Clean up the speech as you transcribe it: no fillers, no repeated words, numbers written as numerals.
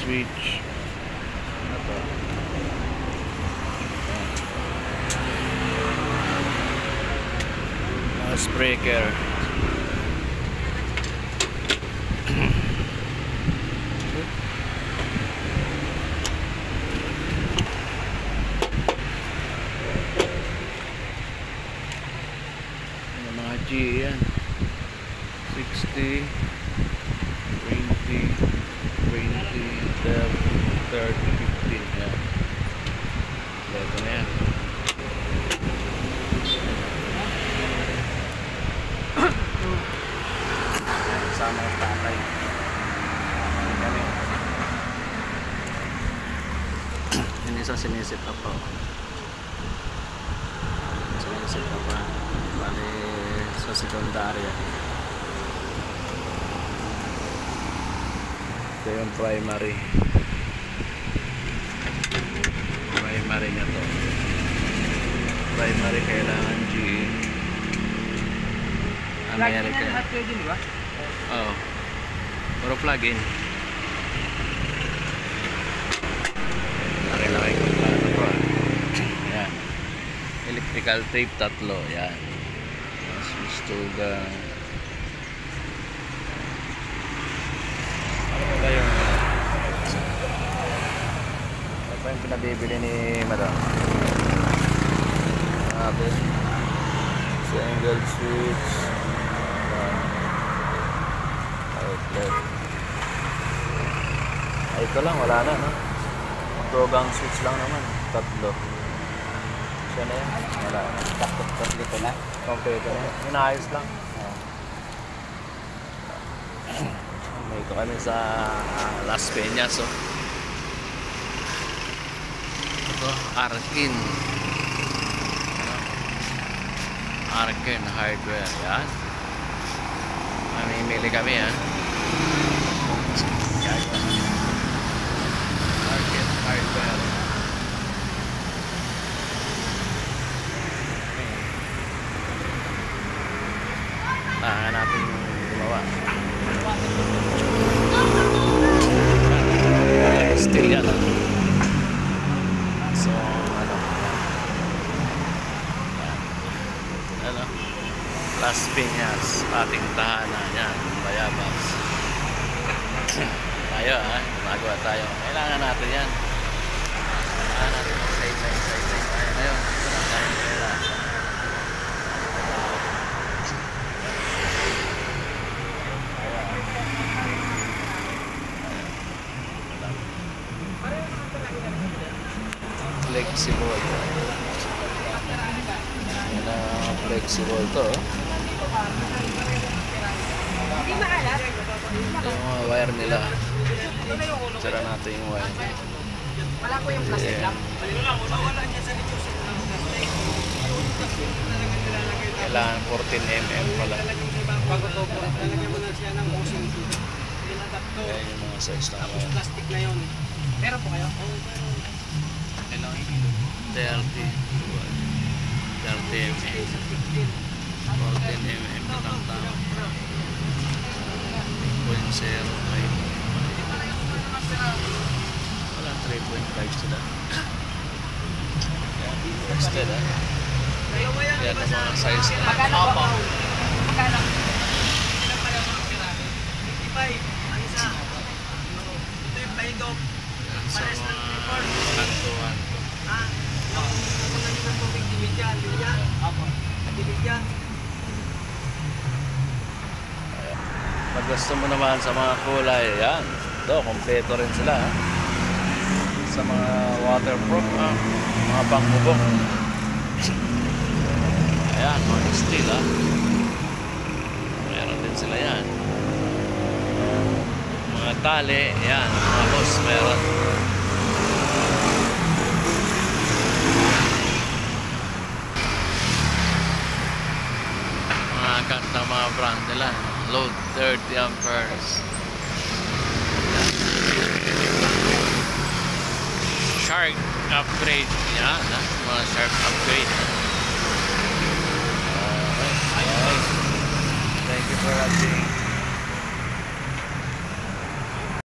switch. Ito. Breaker. Mga G yan. 60, 20, 30, 15 yan. Ito na yan. Sama ang tatay. Kami. Yung isa sinisit up pa. Sinisit up pa. Bali sa sekundarya. Ito yung primary. Primary niya to. Primary kailangan G. American. Lahat kayo din, di ba? Oo. Puro plug-in. Laki-laki ko plano ko. Yan. Electrical tape 3. Yan. Switch to the... Ano ba yung... Ano pa yung pinabibili ni Madam? Natin. Single switch. Ay, ito lang, wala na, no? Progang switch lang naman, 3. Siya na yan, wala na. Kompleto na. Kompleto na yan, inayos lang. May ito kami sa Las Peñas, oh. Ito, Arkin. Arkin Hardware, yan. Mamimili kami, ha. Arkin Hardware. Tahan natin yung gumawa. Still yan, ha. So, ano. Ano. Las Peñas, ating tahanan. Yan, Bayabas. Tayo, ha. Gumagawa tayo. Kailangan natin yan. Kailangan natin mag-side. Tayo na yun. Flexible. Yan na flexible to. Hindi maalat. Ito yung mga wire nila. Sira natin yung wire. Wala po yung plastic lang. Kailangan 14mm pala. Ayan yung mga size na wire. Plastic na yun. Meron po kayo? 30mm 14mm lang tao. 3.05. Wala 3.5 sila. Tested, ha. Yan ang mga size na. Magkano po? Magkano? 55. Ang isa. Ito yung paidog. Pares ng 3-4. Kantuan. Kung nandito ng tubig, dimid yan. Dimid yan. Apo. Dimid yan. Pag gusto mo naman sa mga kulay, yan. Ito, kompleto rin sila, ha. Sa mga waterproof, ha. Mga pangbubok. Ayan, mga steel, ha. Meron din sila yan. Mga tali, yan. Mga hose, meron. Mga kanta, mga brand nila. Load 30 amperes. Shark upgrade. Yan, ha? Mga Shark upgrade. Okay. Thank you for watching.